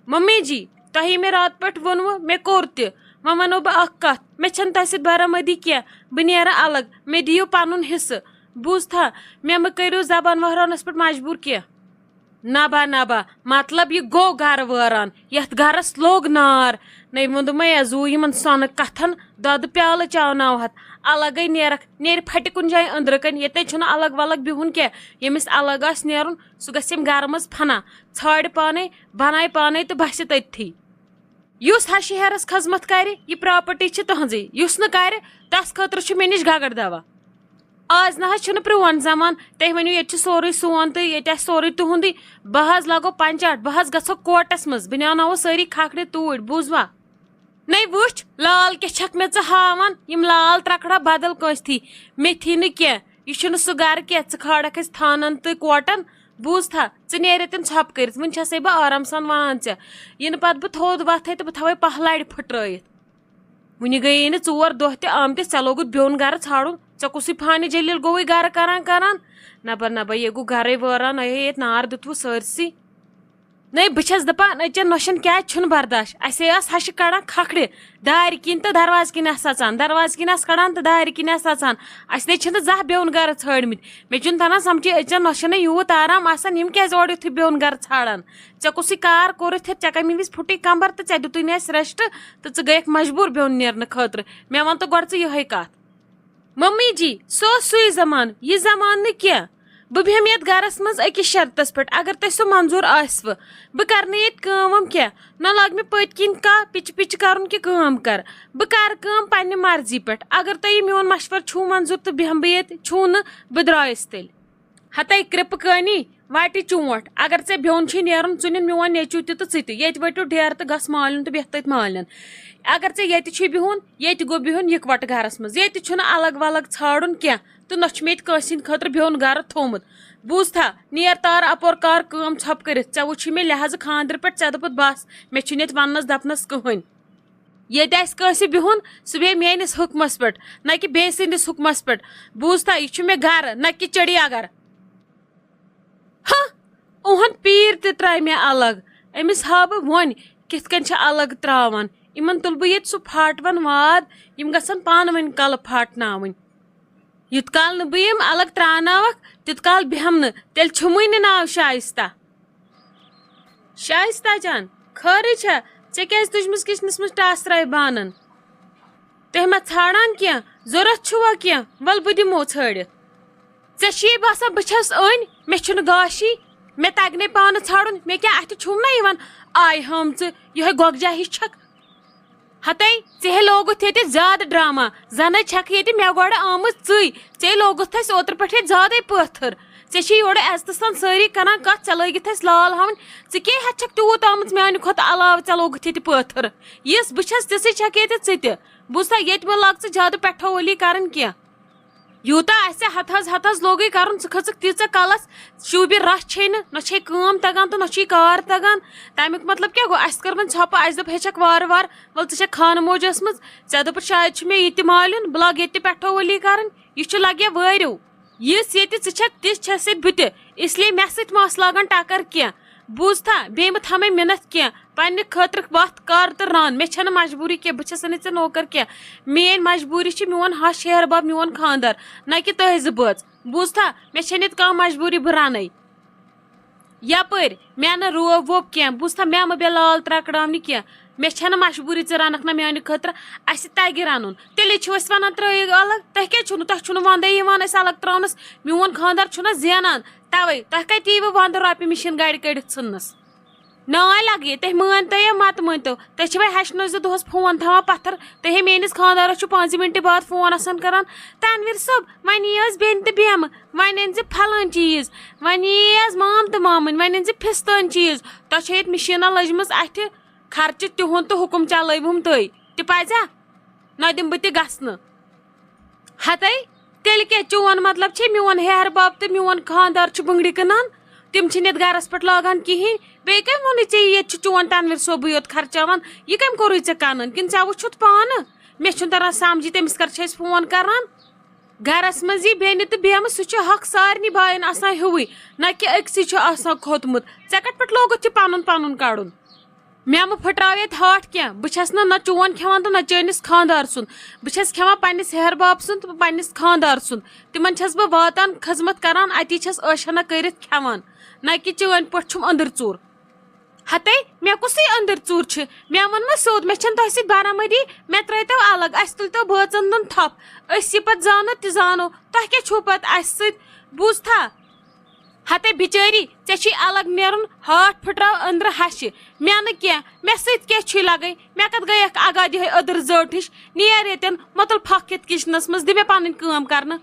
mummy जी तही मे रात पे वोनव मे कोर तह वो वनो बह कत मे छन तह सत बरामदी क्या बह नेरा अलग मे दियो पनुन हिस्से बूज था मे म करियो जबान वहरानस पे मजबूर क्या नबा मतलब ये गो गर वरान यथ गरस लोग नार नहीं वो मे जू इन सोन कथन दद प्याल चावनावत अलग नेरक नेर फट कुन जाए अंदरकन ये अलग वलग बिहुन क्या यमिस अलग आस नेरुन सह गम गर मज फना छाड़ पाने बनाए पाने तो बस तथी युस हा शहरस खजमत कर प्रॉपर्टी तुहजी युस न कर तस खतर मे निश गगर दवा आज ना प्रोन जमान तुम वनो ये सोरे सोन तो ये सोरे तुंद बह लगो पंचायत बह गो कोर्टस मज बह नो सारी खखड़ तूर बूजवा नहीं वुच लाल क्या छक मे हावान यम लाल त्रकड़ा बदल कंथी मे थी न यह सह गर क्या खाड़क थानन तो कोर्टन बूज था नेर तम छप कर वन बह आराम सान वन इन पे बह थोद वथे तो बह थवे पह लड़ फुट्रत वन गई न 4 दह तमत ऐ लोगुत ब्योन गर छाड़न ऐ कुछ फानी जलील गो गर करान नबा ये गो गर वरान ये नार दुत सरसी नहीं बस दपान अचे नोशन क्या बर्दाश्त असे हश कड़ान खखड़ दार किन तो दरवाज किन अचान दरवाज किन कड़ान तो दार किन अचान अस ने जह ब्योन गर छाड़मित मे तरान समझ अचन नोशन यूत आराम आसान यम क्या ओर युथ ब्योन गर छाड़ान ऐ कुछ कार कोरित ऐ कमी विज फुटी कंबर तो ऐ दुत रेस्ट तो गयक मजबूर ब्योन नेरन खतर मे वन तो गोड़ ये कत मम्मी जी सो सुई जमान यह जमान न क्या बह बेहम ये गरस मज अकिस शर्तस पे अगर तुम सह मंजूर आसव बह कर ये क्या न लग मे पत किन कह पिच पिच कर कर बह कर पन्ने मर्जी पे अगर तुम मोन मशवर छू मंजूर तो बेहम बह ये छू न बह द्रायस तेल हतई कृप कनी वाटि चोट अगर ऐ ब्योन नेरन चुन मोन नेचू तो ये वटो ढेर तो गस मालन तो बेह तथ मालन अगर ये बिहुन ये गो बिहुन इकवट गरस मज ये अलग वलग छाड़न क्या तो न कंसिन खतर ब्योन गर थोमुत बूज था नेर तार अपोर कार छप कर वो मे लिहाज खानदर पे ऐ दोपुत बस मे ये वनस दपनस कहन ये बिहुन सह बे मेनिस हुकमस पे न कि बे सिंदिस हुकमस पे बूज था यह मे गर न कि चढ़िया गर हाँ ओहन पीर त्रा मे अलग अमिस हा बह वन कित अलग त्रावान इन तुल बह ये सह फाटवन वाद यम गसन पान वन कल फाटनावन युत काल न बह अलग त्रानवक तित काल बेहम न तेल छुमुई न नाव शाइस्ता शाइस्ता जान खरी छा ऐ क्या तुजमिस किचनस मज टासराय बानन तुम मा छाड़ान क्या जरूरत छुवा क्या वल बह दिमो छाड़ित ऐ बसान बस अन मे गाशी मे तगने पान छाड़न मे क्या अथ छुम ना आय हम यह गोगजा हिश छक हतई ऐ लोगुत ये ज्यादा ड्रामा जन छक ये मे गोड़ आम ऐ लोगुत ओतर पे ज्यादा पत्थर ऐ योड़ इज्जत सान सारी करान कत ऐ लगित लाल हावन ऐ क्या छक तूत आम मान खुद अलाव ऐ लोगुत ये पत्थर यस बस तिस छक ये बुझा ये मे लग ज्यादा पेठो वली कर क्या यूता हथज लोगे कर खक तीच कलस शूबि रस छे न तगान तो न कार तगान तमिक मतलब क्या गो अस कर छप अस दप हेचक वार वार वल ऐ खान मोजस मज ऐ दोप शायद मे ये मालन बह लग ये पेठो वली कर यह लगे वो यस ये छक तिस बह इसलिए मे सत मस लागन टक्कर क्या बूझ था बे मत हमें मिनत क्या पन्ने खतर वत कर तो रान मे छन मजबूरी क्या बस ऐ नौकर क्या मेन मजबूरी मोन हश शहर बाब मोन खानदार न कि तहज बच बूझ था मे छन कह मजबूरी बह रान यपर मे न रोब वोब क्या बूझ था मे मे लाल त्रकड़ावन क्या मे छन मजबूरी रनक ना मान खतर अस तगि रन तेल वन त्र अलग तह क्या तह वंदे अलग त्रनस मोन खानदार जेनान तवे तह कत यी वंद रोपये मिशन गाड़ कड़ित षनस नाय लगे तह मान तो मत मान तो तह वह हशन दोहस फोन थवान पत्थर तह मेनिस खानदारस 5 मिनट बाद फोन कर तनवीर सब वन बेन तो बेम वन अन फलान चीज वन माम तो मामन वन अन फिस्तान चीज तह ये मशीना लजम अथ खर्च तिहुंद तो हुकुम चलवुम तय तजा न दिम बह तन हतई तेल क्या चोन मतलब मोन हेहर बाब तो मोन खानदार बंगड़ी कनान तिम ये गरस पे लागान कहें बे कम वोन ये चोन तनवीर सोबू योत खर्चावान यह कम कोर कन कि वो वुछुत पान मे तरह समझी तमिस कर फोन करान गरस मज बेन तो बेम सह हक सारे बायन आसान हिवुई न कि अक्सी खोतमुत ऐ कट पे लोगुत पन पन कड़न مےٚ پھٕٹراو ییٚتہِ ہاٹھ کینٛہہ بہٕ چھَس نہٕ چون کھٮ۪وان تہٕ نہ چٲنِس خاندار سُنٛد بہٕ چھَس کھٮ۪وان پنٛنِس ہیہر باب سُنٛد تہٕ پنٛنِس خاندار سُنٛد تِمن چھَس بہٕ واتان خدمت کران اتی چھَس ٲشھنہ کٔرِتھ کھٮ۪وان نہ کہِ چٲنۍ پٲٹھۍ چھُم أنٛدٕر ژوٗر ہتے مےٚ کُسٕے أنٛدٕر ژوٗر چھِ مےٚ ووٚن مےٚ سیوٚد مےٚ چھَنہٕ تۄہہِ سۭتۍ برابٔدی مےٚ ترٛٲیتو الگ اَسہِ تُلۍتو بٲژن دۄن تھپھ أسۍ یہِ پتہٕ زانو تہِ زانو تۄہہِ کیٛاہ چھُو پتہٕ اَسہِ سۭتۍ بوٗزتھا ہتے بِچٲری ژےٚ چھُے الگ نیرُن ہاٹھ پھٕٹراو أنٛدرٕ ہشہِ مےٚ نہٕ کینٛہہ مےٚ سۭتۍ کیٛاہ چھُے لگٲے مےٚ کتھ گٔیکھ اگاد یِہے أدٕر زٔٹ ہِش نیر ییٚتٮ۪ن مۄتُل پھکھ یَتھ کِچنس منٛز دِ مےٚ پنٕنۍ کٲم کرنہٕ